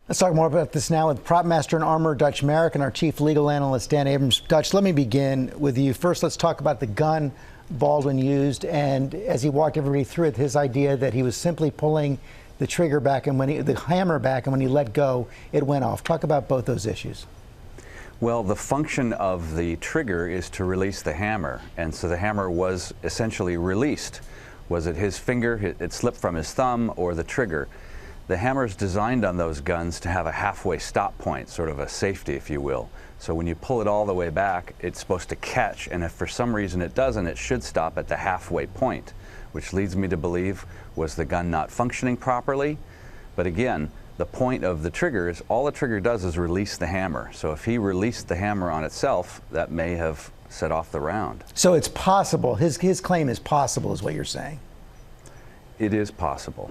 Let's talk more about this now with prop master and armorer Dutch Merrick and our chief legal analyst Dan Abrams. Dutch, let me begin with you. First, let's talk about the gun Baldwin used, and as he walked everybody through it, his idea that he was simply pulling the trigger back and the hammer back, and when he let go, it went off. Talk about both those issues. Well, the function of the trigger is to release the hammer, and so the hammer was essentially released. Was it his finger, it slipped from his thumb, or the trigger? The hammer is designed on those guns to have a halfway stop point, sort of a safety, if you will. So when you pull it all the way back, it's supposed to catch, and if for some reason it doesn't, it should stop at the halfway point, which leads me to believe was the gun not functioning properly. But again, the point of the trigger is all the trigger does is release the hammer. So if he released the hammer on itself, that may have set off the round. So it's possible. His claim is possible, is what you're saying. It is possible.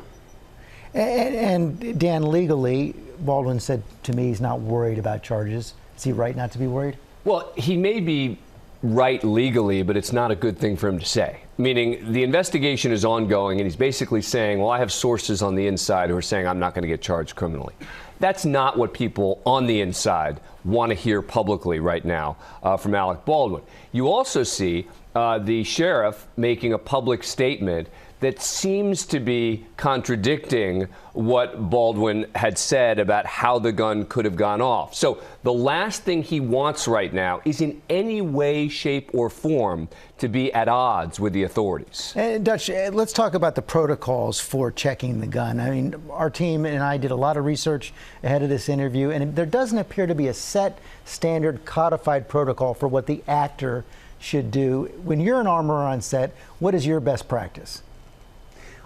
And Dan, legally, Baldwin said to me he's not worried about charges. Is he right not to be worried? Well, he may be right legally, but it's not a good thing for him to say. Meaning the investigation is ongoing, and he's basically saying, well, I have sources on the inside who are saying I'm not going to get charged criminally. That's not what people on the inside want to hear publicly right now from Alec Baldwin. You also see the sheriff making a public statement that seems to be contradicting what Baldwin had said about how the gun could have gone off. So the last thing he wants right now is in any way, shape, or form to be at odds with the authorities. Dutch, let's talk about the protocols for checking the gun. I mean, our team and I did a lot of research ahead of this interview, and there doesn't appear to be a set, standard, codified protocol for what the actor should do. When you're an armorer on set, what is your best practice?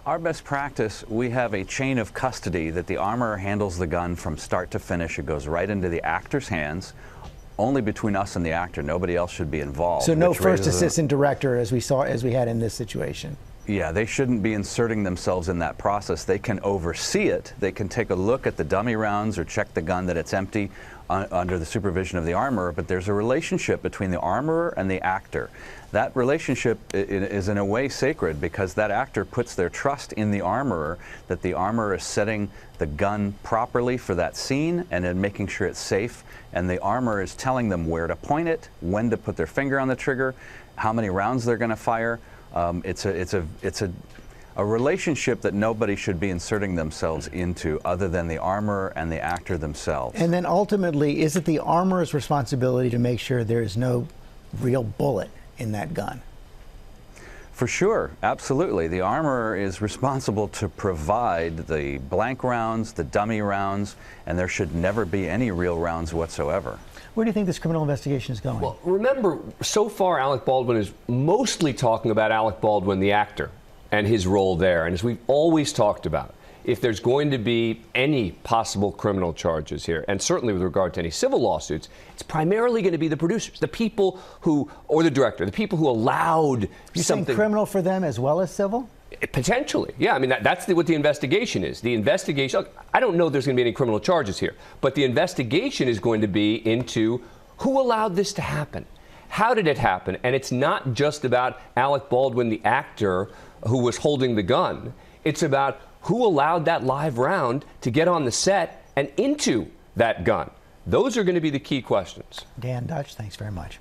Our best practice, we have a chain of custody that the armorer handles the gun from start to finish. It goes right into the actor's hands, only between us and the actor. Nobody else should be involved. So no first assistant director as we had in this situation. Yeah, they shouldn't be inserting themselves in that process. They can oversee it. They can take a look at the dummy rounds or check the gun that it's empty under the supervision of the armorer, but there's a relationship between the armorer and the actor. That relationship is in a way sacred because that actor puts their trust in the armorer, that the armorer is setting the gun properly for that scene and then making sure it's safe, and the armorer is telling them where to point it, when to put their finger on the trigger, how many rounds they're going to fire. It's a relationship that nobody should be inserting themselves into other than the armorer and the actor themselves. And then ultimately, is it the armorer's responsibility to make sure there is no real bullet in that gun? For sure, absolutely. The armorer is responsible to provide the blank rounds, the dummy rounds, and there should never be any real rounds whatsoever. Where do you think this criminal investigation is going? Well, remember, so far Alec Baldwin is mostly talking about Alec Baldwin, the actor, and his role there. And as we've always talked about, if there's going to be any possible criminal charges here, and certainly with regard to any civil lawsuits, it's primarily going to be the producers, the people who, or the director, the people who allowed something. Criminal for them as well as civil? Potentially, yeah. I mean, that's what the investigation is. The investigation, look, I don't know there's going to be any criminal charges here, but the investigation is going to be into who allowed this to happen. How did it happen? And it's not just about Alec Baldwin, the actor, who was holding the gun. It's about who allowed that live round to get on the set and into that gun. Those are going to be the key questions. Dan, Dutch, thanks very much.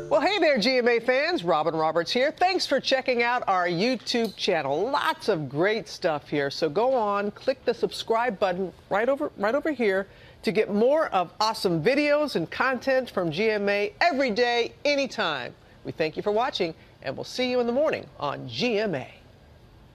Well, hey there, GMA fans. Robin Roberts here. Thanks for checking out our YouTube channel. Lots of great stuff here. So go on, click the subscribe button right over here to get more of awesome videos and content from GMA every day, anytime. We thank you for watching, and we'll see you in the morning on GMA.